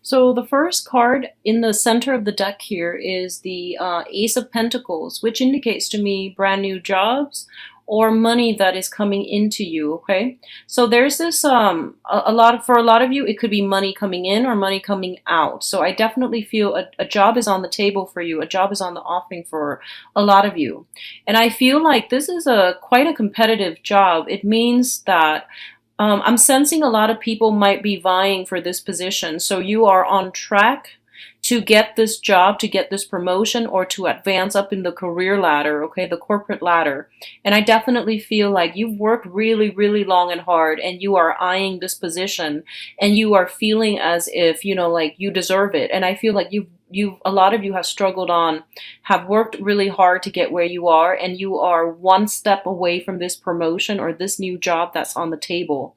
So the first card in the center of the deck here is the Ace of Pentacles, which indicates to me brand new jobs or money that is coming into you. Okay, so there's this a lot of, for a lot of you it could be money coming in or money coming out. So I definitely feel a job is on the table for you. A job is on the offering for a lot of you, and I feel like this is a quite a competitive job. It means that I'm sensing a lot of people might be vying for this position. So you are on track to get this job, to get this promotion, or to advance up in the career ladder, okay, the corporate ladder. And I definitely feel like you've worked really, really long and hard, and you are eyeing this position, and you are feeling as if, like you deserve it. And I feel like a lot of you have struggled on, have worked really hard to get where you are, and you are one step away from this promotion or this new job that's on the table.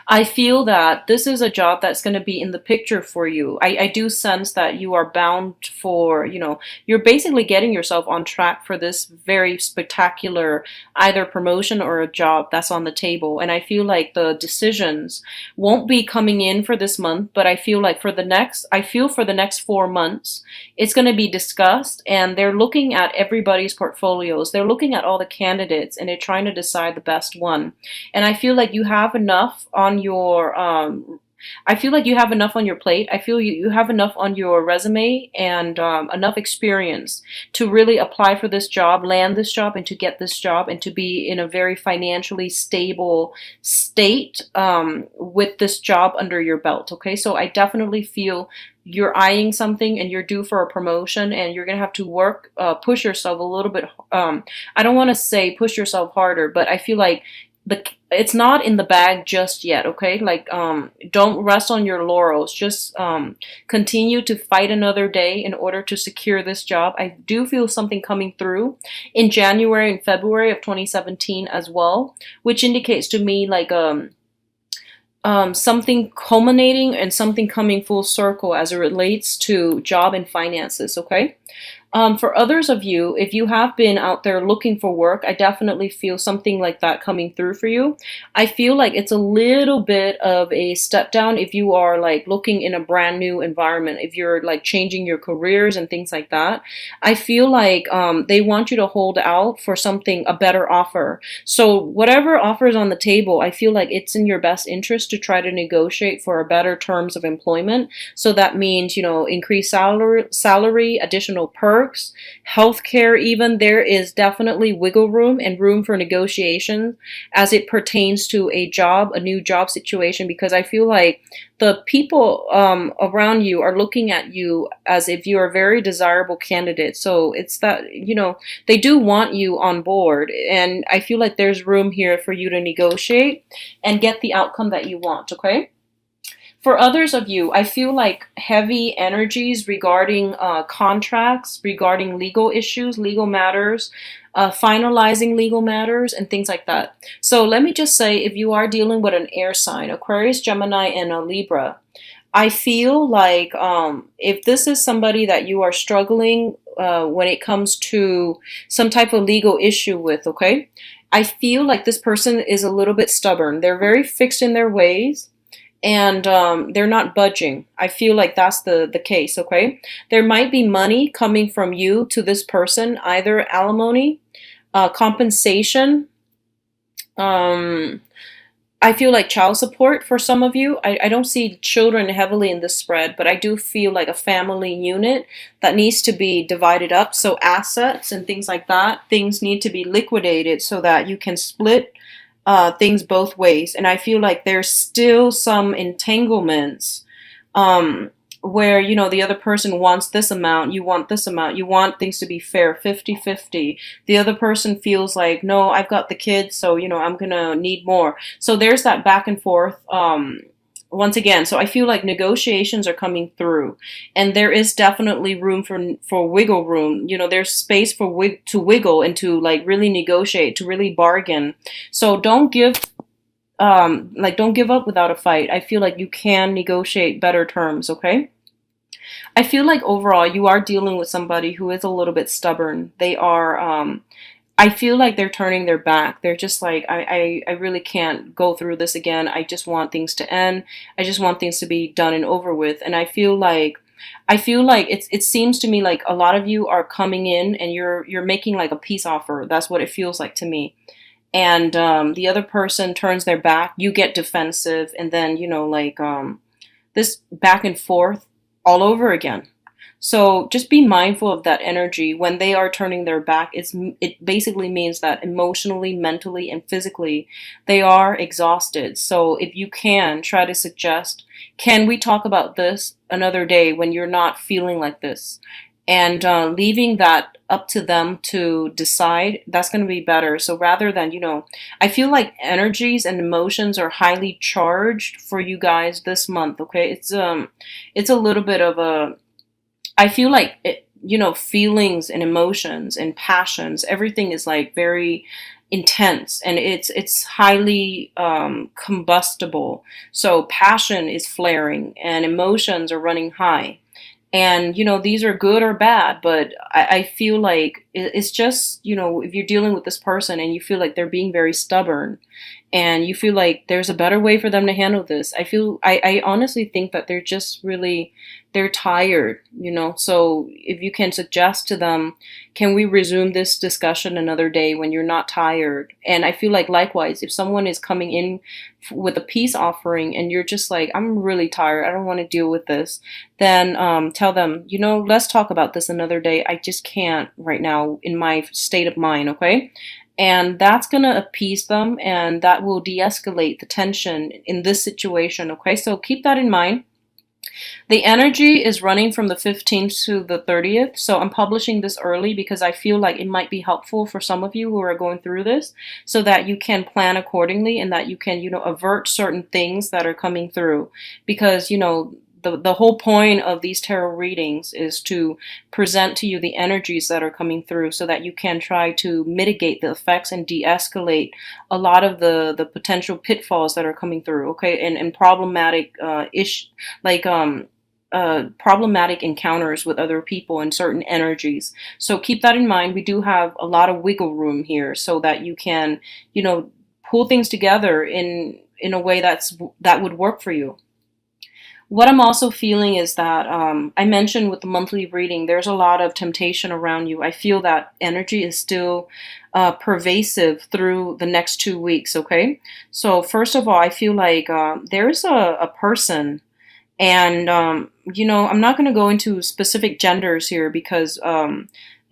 I feel that this is a job that's going to be in the picture for you. I do sense that you are bound for, you're basically getting yourself on track for this very spectacular either promotion or a job that's on the table. And I feel like the decisions won't be coming in for this month, but I feel like for the next 4 months, it's going to be discussed, and they're looking at everybody's portfolios. They're looking at all the candidates, and they're trying to decide the best one. And I feel like you have enough on your I feel like you have enough on your plate. I feel you have enough on your resume and enough experience to really apply for this job, land this job, and to get this job, and to be in a very financially stable state with this job under your belt. Okay, so I definitely feel you're eyeing something and you're due for a promotion, and you're gonna have to work, push yourself a little bit. I don't want to say push yourself harder, but I feel like it's not in the bag just yet. Okay, like don't rest on your laurels. Just continue to fight another day in order to secure this job. I do feel something coming through in January and February of 2017 as well, which indicates to me like something culminating and something coming full circle as it relates to job and finances. Okay. For others of you, if you have been out there looking for work, I definitely feel something like that coming through for you. I feel like it's a little bit of a step down if you are like looking in a brand new environment, if you're like changing your careers and things like that. I feel like they want you to hold out for something, a better offer. So whatever offer is on the table, I feel like it's in your best interest to try to negotiate for a better terms of employment. So that means, increased salary, additional perks, healthcare even. There is definitely wiggle room and room for negotiation as it pertains to a job, a new job situation, because I feel like the people around you are looking at you as if you are a very desirable candidate. So it's that, they do want you on board. And I feel like there's room here for you to negotiate and get the outcome that you want, okay? For others of you, I feel like heavy energies regarding contracts, regarding legal issues, legal matters, finalizing legal matters, and things like that. So let me just say, if you are dealing with an air sign, Aquarius, Gemini, and a Libra, I feel like if this is somebody that you are struggling when it comes to some type of legal issue with, okay, I feel like this person is a little bit stubborn. They're very fixed in their ways, and they're not budging. I feel like that's the case, okay? There might be money coming from you to this person, either alimony, compensation. I feel like child support for some of you. I don't see children heavily in this spread, but I do feel like a family unit that needs to be divided up. So assets and things like that, things need to be liquidated so that you can split things both ways. And I feel like there's still some entanglements where, the other person wants this amount, you want this amount, you want things to be fair, 50-50. The other person feels like, no, I've got the kids, so, I'm going to need more. So there's that back and forth. Once again, so I feel like negotiations are coming through, and there is definitely room for wiggle room. There's space to wiggle and to like really negotiate, to really bargain. So don't give up without a fight. I feel like you can negotiate better terms, okay? I feel like overall you are dealing with somebody who is a little bit stubborn. They are I feel like they're turning their back. They're just like, I really can't go through this again. I just want things to end. I just want things to be done and over with. And I feel like it seems to me like a lot of you are coming in and you're making like a peace offer. That's what it feels like to me. And the other person turns their back, you get defensive, and then this back and forth all over again. So just be mindful of that energy when they are turning their back. It basically means that emotionally, mentally, and physically they are exhausted. So if you can try to suggest, can we talk about this another day when you're not feeling like this? And leaving that up to them to decide, that's going to be better. So rather than, I feel like energies and emotions are highly charged for you guys this month. Okay, it's a little bit of a, I feel like feelings and emotions and passions, everything is like very intense, and it's highly combustible. So passion is flaring and emotions are running high. And these are good or bad, but I feel like it's just, if you're dealing with this person and you feel like they're being very stubborn and you feel like there's a better way for them to handle this, I honestly think that they're just really, they're tired. So if you can suggest to them, can we resume this discussion another day when you're not tired? And I feel like likewise, if someone is coming in with a peace offering and you're just like, I'm really tired, I don't want to deal with this, then tell them, let's talk about this another day. I just can't right now in my state of mind, okay? And that's going to appease them and that will de escalate the tension in this situation, okay? So keep that in mind. The energy is running from the 15th to the 30th. So I'm publishing this early because I feel like it might be helpful for some of you who are going through this so that you can plan accordingly and that you can, avert certain things that are coming through. Because, the whole point of these tarot readings is to present to you the energies that are coming through so that you can try to mitigate the effects and de-escalate a lot of the potential pitfalls that are coming through, okay? And problematic problematic encounters with other people and certain energies. So keep that in mind. We do have a lot of wiggle room here so that you can, pull things together in a way that would work for you. What I'm also feeling is that I mentioned with the monthly reading, there's a lot of temptation around you. I feel that energy is still pervasive through the next 2 weeks, okay? So first of all, I feel like there's a person, and I'm not going to go into specific genders here because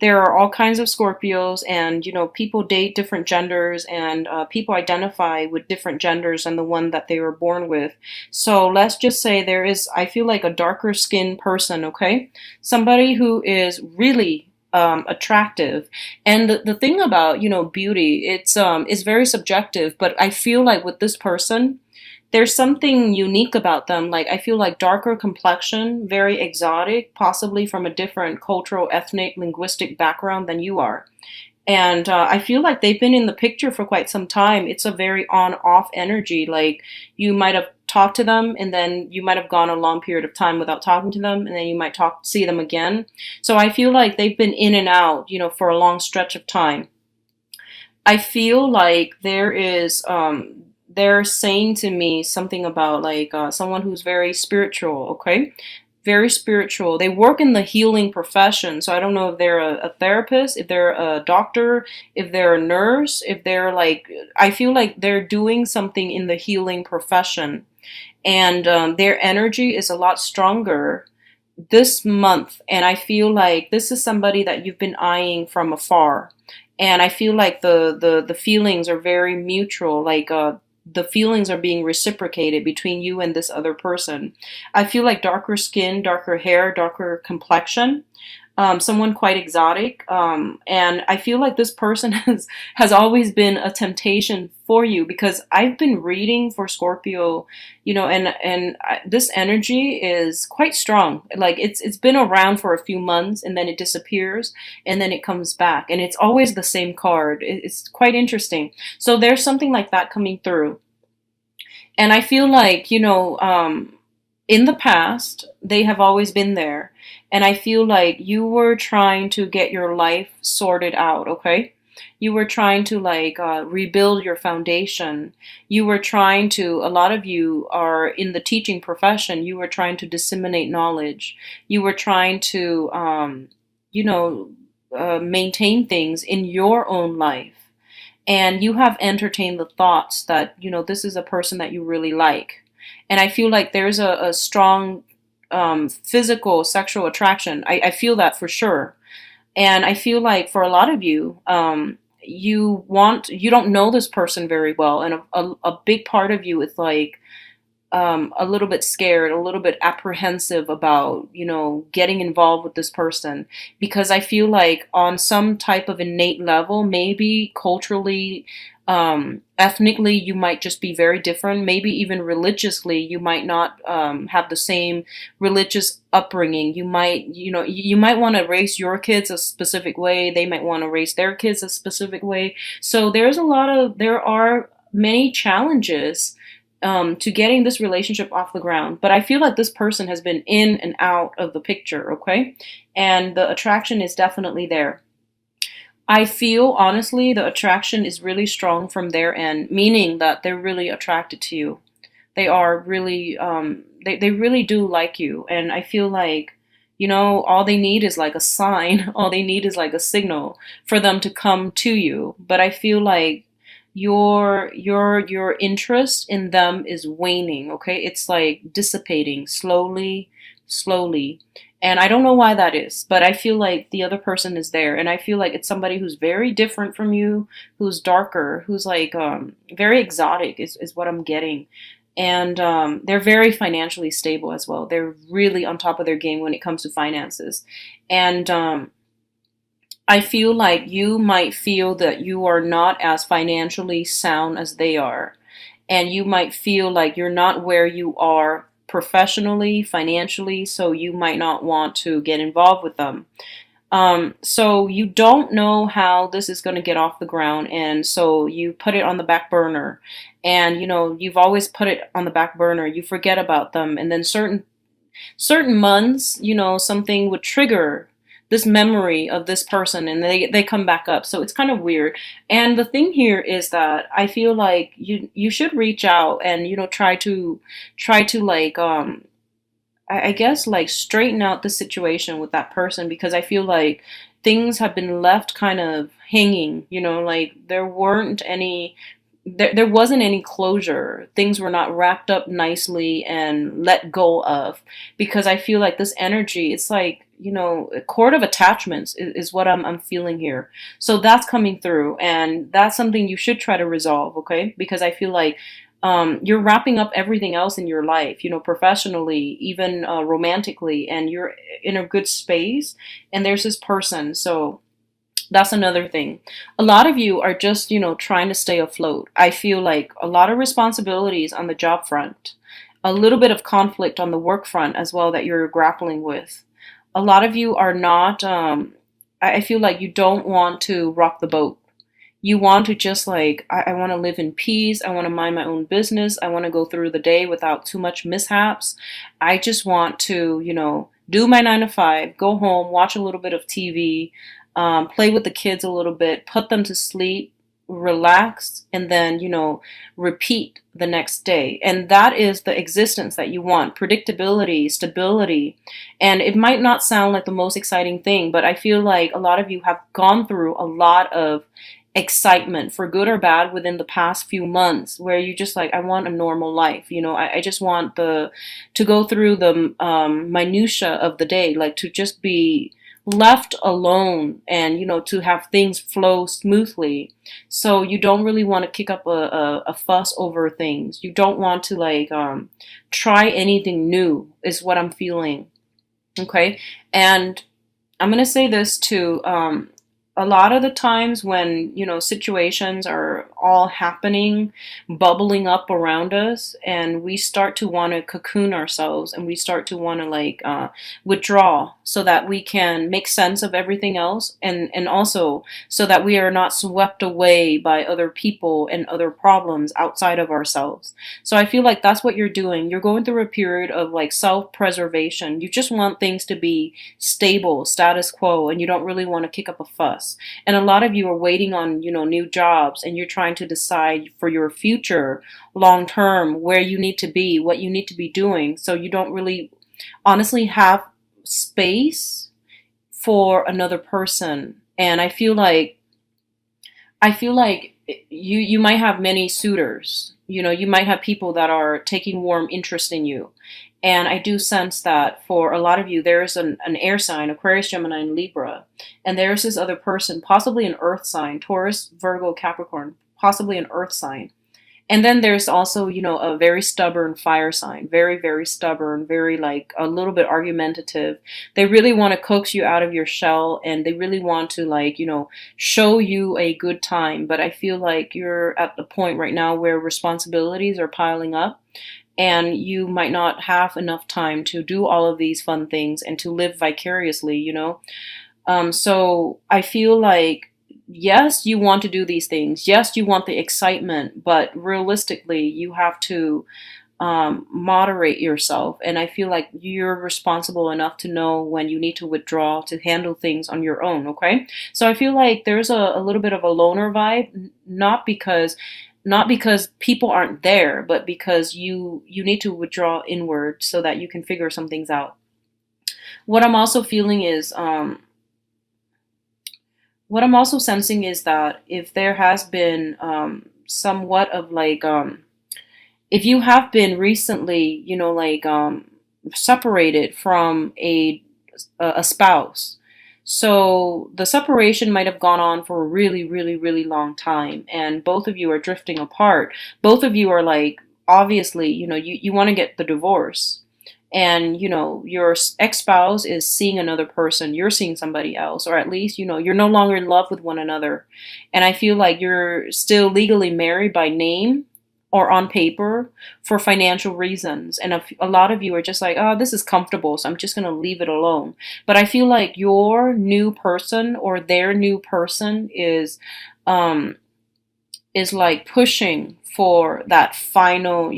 there are all kinds of Scorpios, and people date different genders, and people identify with different genders than the one that they were born with. So let's just say there is, I feel like, a darker skinned person, okay? Somebody who is really attractive. And the thing about, beauty, it's very subjective, but I feel like with this person, there's something unique about them. Like, I feel like darker complexion, very exotic, possibly from a different cultural, ethnic, linguistic background than you are. And I feel like they've been in the picture for quite some time. It's a very on-off energy. Like, you might have talked to them and then you might have gone a long period of time without talking to them, and then you might see them again. So I feel like they've been in and out, for a long stretch of time. I feel like they're saying to me something about like someone who's very spiritual, okay? Very spiritual. They work in the healing profession. So I don't know if they're a therapist, if they're a doctor, if they're a nurse, if they're like, I feel like they're doing something in the healing profession. And their energy is a lot stronger this month. And I feel like this is somebody that you've been eyeing from afar. And I feel like the feelings are very mutual. Like the feelings are being reciprocated between you and this other person. I feel like darker skin, darker hair, darker complexion, someone quite exotic. And I feel like this person has always been a temptation for you because I've been reading for Scorpio, this energy is quite strong. Like it's been around for a few months and then it disappears and then it comes back and it's always the same card. It's quite interesting. So there's something like that coming through. And I feel like, in the past, they have always been there. And I feel like you were trying to get your life sorted out, okay? You were trying to like rebuild your foundation. You were trying to, a lot of you are in the teaching profession. You were trying to disseminate knowledge. You were trying to, you know, maintain things in your own life. And you have entertained the thoughts that, you know, this is a person that you really like. And I feel like there's a strong physical sexual attraction. I feel that for sure. And I feel like for a lot of you, you don't know this person very well. And a big part of you is like, a little bit scared, a little bit apprehensive about, you know, getting involved with this person. Because I feel like on some type of innate level, maybe culturally, ethnically, you might just be very different. Maybe even religiously, you might not have the same religious upbringing. You might, you know, you might want to raise your kids a specific way. They might want to raise their kids a specific way. So there are many challenges to getting this relationship off the ground. But I feel like this person has been in and out of the picture, okay? And the attraction is definitely there. I feel honestly the attraction is really strong from their end, meaning that they're really attracted to you. They are really, they really do like you. And I feel like, you know, all they need is like a sign, all they need is like a signal for them to come to you. But I feel like your interest in them is waning, okay? It's like dissipating slowly, slowly. And I don't know why that is, but I feel like the other person is there, and I feel like it's somebody who's very different from you, who's darker, who's like very exotic is what I'm getting. And they're very financially stable as well. They're really on top of their game when it comes to finances. And I feel like you might feel that you are not as financially sound as they are. And you might feel like you're not where you are professionally, financially, so you might not want to get involved with them. So you don't know how this is going to get off the ground, and so you put it on the back burner. And you know, you've always put it on the back burner. You forget about them, and then certain months, you know, something would trigger this memory of this person and they come back up. So it's kind of weird. And the thing here is that I feel like you should reach out and, you know, try to like I guess like straighten out the situation with that person, because I feel like things have been left kind of hanging, you know, like there wasn't any closure. Things were not wrapped up nicely and let go of, because I feel like this energy, it's like, you know, a cord of attachments is what I'm feeling here. So that's coming through, and that's something you should try to resolve, okay? Because I feel like you're wrapping up everything else in your life, you know, professionally, even romantically, and you're in a good space, and there's this person. So that's another thing. A lot of you are just, you know, trying to stay afloat. I feel like a lot of responsibilities on the job front, a little bit of conflict on the work front as well that you're grappling with. A lot of you are not, I feel like you don't want to rock the boat. You want to just like, I want to live in peace. I want to mind my own business. I want to go through the day without too much mishaps. I just want to, you know, do my 9 to 5, go home, watch a little bit of TV, play with the kids a little bit, put them to sleep, relax, and then, you know, repeat the next day. And that is the existence that you want: predictability, stability. And it might not sound like the most exciting thing, but I feel like a lot of you have gone through a lot of excitement, for good or bad, within the past few months, where you just like, I want a normal life, you know, I just want to go through the minutia of the day, like to just be left alone, and you know, to have things flow smoothly. So you don't really want to kick up a fuss over things. You don't want to like try anything new, is what I'm feeling. Okay. And I'm gonna say this too. A lot of the times when, you know, situations are all happening, bubbling up around us, and we start to want to cocoon ourselves, and we start to want to like withdraw so that we can make sense of everything else, and also so that we are not swept away by other people and other problems outside of ourselves. So I feel like that's what you're doing. You're going through a period of like self-preservation. You just want things to be stable, status quo, and you don't really want to kick up a fuss. success. And a lot of you are waiting on, new jobs, and you're trying to decide for your future long term where you need to be, what you need to be doing. So you don't really honestly have space for another person. And I feel like you might have many suitors. You might have people that are taking warm interest in you. And I do sense that for a lot of you, there is an air sign, Aquarius, Gemini, and Libra. And there's this other person, possibly an earth sign, Taurus, Virgo, Capricorn, possibly an earth sign. And then there's also, a very stubborn fire sign, very, very stubborn, very like a little bit argumentative. They really want to coax you out of your shell, and they really want to like, show you a good time. But I feel like you're at the point right now where responsibilities are piling up, and you might not have enough time to do all of these fun things and to live vicariously. So I feel like, yes, you want to do these things. Yes, you want the excitement, but realistically, you have to moderate yourself. And I feel like you're responsible enough to know when you need to withdraw to handle things on your own. Okay. So I feel like there's a little bit of a loner vibe, not because people aren't there, but because you need to withdraw inward so that you can figure some things out. What I'm also feeling is what I'm also sensing is that if there has been somewhat of like if you have been recently, like separated from a spouse, so the separation might have gone on for a really, really, really long time, and both of you are drifting apart. Both of you are like, obviously, you want to get the divorce, and your ex-spouse is seeing another person, you're seeing somebody else, or at least you're no longer in love with one another. And I feel like you're still legally married by name or on paper for financial reasons. And a lot of you are just like, oh, this is comfortable, so I'm just going to leave it alone. But I feel like your new person or their new person is like pushing for that final,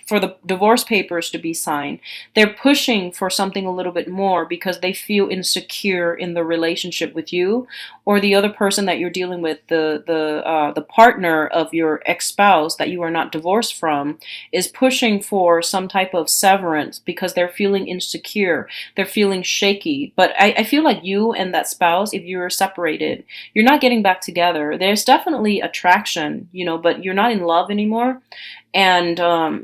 for the divorce papers to be signed. They're pushing for something a little bit more because they feel insecure in the relationship with you, or the other person that you're dealing with, the partner of your ex-spouse that you are not divorced from, is pushing for some type of severance because they're feeling insecure. They're feeling shaky. But I feel like you and that spouse, if you're separated, you're not getting back together. There's definitely attraction, but you're not in love anymore. And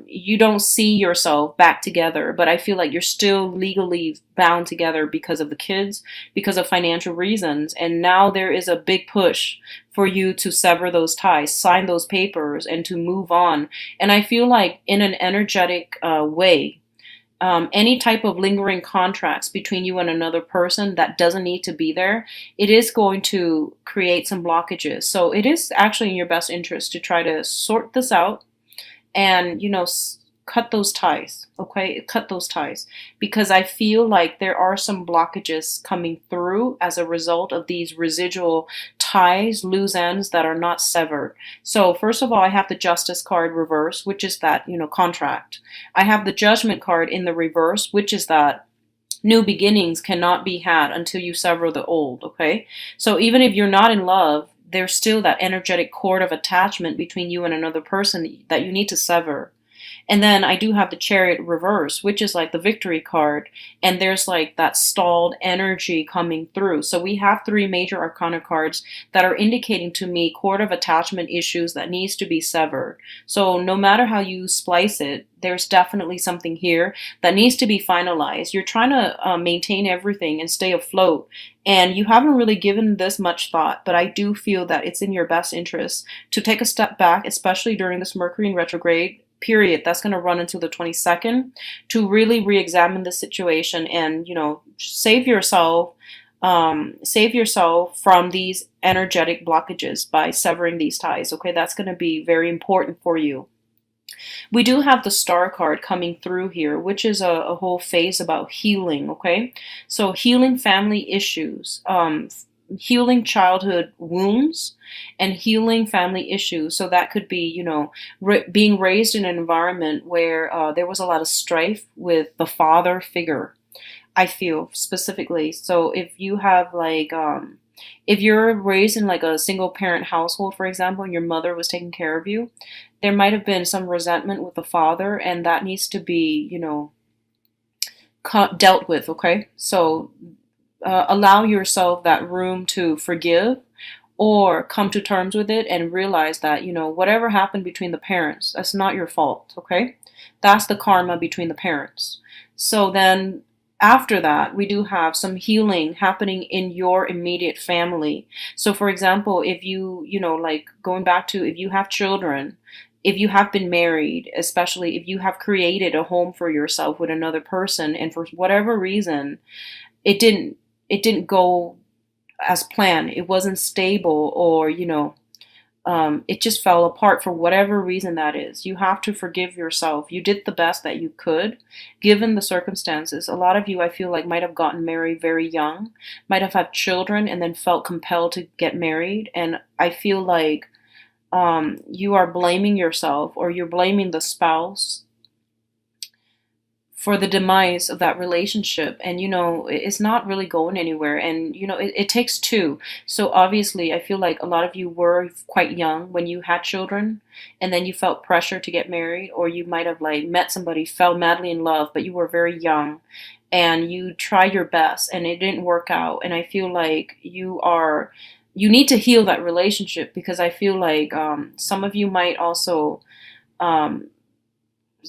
you don't see yourself back together, but I feel like you're still legally bound together because of the kids, because of financial reasons. And now there is a big push for you to sever those ties, sign those papers, and to move on. And I feel like in an energetic way, any type of lingering contracts between you and another person that doesn't need to be there, it is going to create some blockages. So it is actually in your best interest to try to sort this out and cut those ties. Okay, cut those ties, because I feel like there are some blockages coming through as a result of these residual ties, loose ends that are not severed. So first of all, I have the Justice card reverse, which is that contract. I have the Judgment card in the reverse, which is that new beginnings cannot be had until you sever the old. Okay, so even if you're not in love, there's still that energetic cord of attachment between you and another person that you need to sever. And then I do have the Chariot reverse, which is like the Victory card. And there's like that stalled energy coming through. So we have three major arcana cards that are indicating to me cord of attachment issues that needs to be severed. So no matter how you splice it, there's definitely something here that needs to be finalized. You're trying to maintain everything and stay afloat. And you haven't really given this much thought, but I do feel that it's in your best interest to take a step back, especially during this Mercury in retrograde period that's going to run until the 22nd, to really re-examine the situation and save yourself from these energetic blockages by severing these ties. Okay, that's going to be very important for you. We do have the Star card coming through here, which is a whole phase about healing. Okay, so healing family issues, healing childhood wounds, and healing family issues. So that could be, being raised in an environment where there was a lot of strife with the father figure, I feel specifically. So if you have like if you're raised in like a single parent household, for example, and your mother was taking care of you, there might have been some resentment with the father, and that needs to be, dealt with, okay? So allow yourself that room to forgive or come to terms with it and realize that, whatever happened between the parents, that's not your fault, okay? That's the karma between the parents. So then after that, we do have some healing happening in your immediate family. So for example, if like going back to if you have children, if you have been married, especially if you have created a home for yourself with another person and for whatever reason it didn't go as planned. It wasn't stable, or it just fell apart for whatever reason that is. You have to forgive yourself. You did the best that you could, given the circumstances. A lot of you, I feel like, might have gotten married very young, might have had children, and then felt compelled to get married. And I feel like you are blaming yourself, or you're blaming the spouse for the demise of that relationship. And it's not really going anywhere. And it takes two. So obviously I feel like a lot of you were quite young when you had children, and then you felt pressure to get married, or you might have like met somebody, fell madly in love, but you were very young and you tried your best and it didn't work out. And I feel like you need to heal that relationship, because I feel like some of you might also um,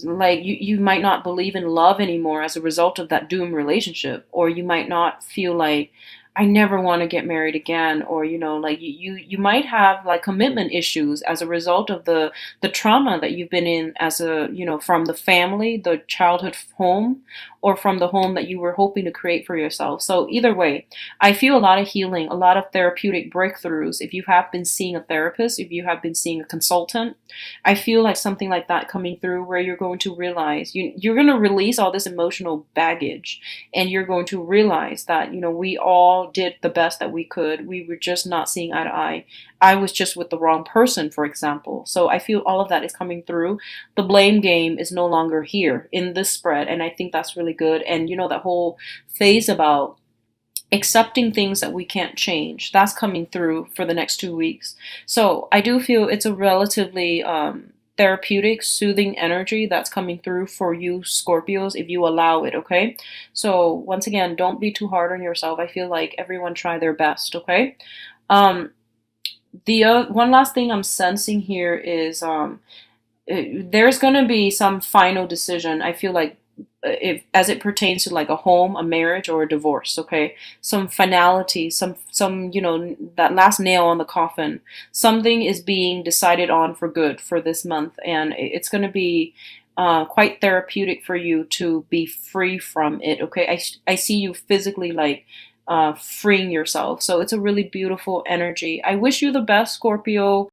like you might not believe in love anymore as a result of that doomed relationship, or you might not feel like I never want to get married again, or like you might have like commitment issues as a result of the trauma that you've been in as a from the family, the childhood home, or from the home that you were hoping to create for yourself. So either way, I feel a lot of healing, a lot of therapeutic breakthroughs. If you have been seeing a therapist, if you have been seeing a consultant, I feel like something like that coming through, where you're going to realize you're going to release all this emotional baggage, and you're going to realize that we all did the best that we could. We were just not seeing eye to eye. I was just with the wrong person, for example. So I feel all of that is coming through. The blame game is no longer here in this spread, and I think that's really good. And that whole phase about accepting things that we can't change, that's coming through for the next 2 weeks. So I do feel it's a relatively therapeutic, soothing energy that's coming through for you Scorpios, if you allow it, okay? So once again, don't be too hard on yourself. I feel like everyone try their best, okay? um the one last thing I'm sensing here is there's going to be some final decision. I feel like if as it pertains to like a home, a marriage, or a divorce, okay? Some finality, some that last nail on the coffin. Something is being decided on for good for this month, and it's going to be quite therapeutic for you to be free from it, okay? I see you physically like freeing yourself. So it's a really beautiful energy. I wish you the best, Scorpio.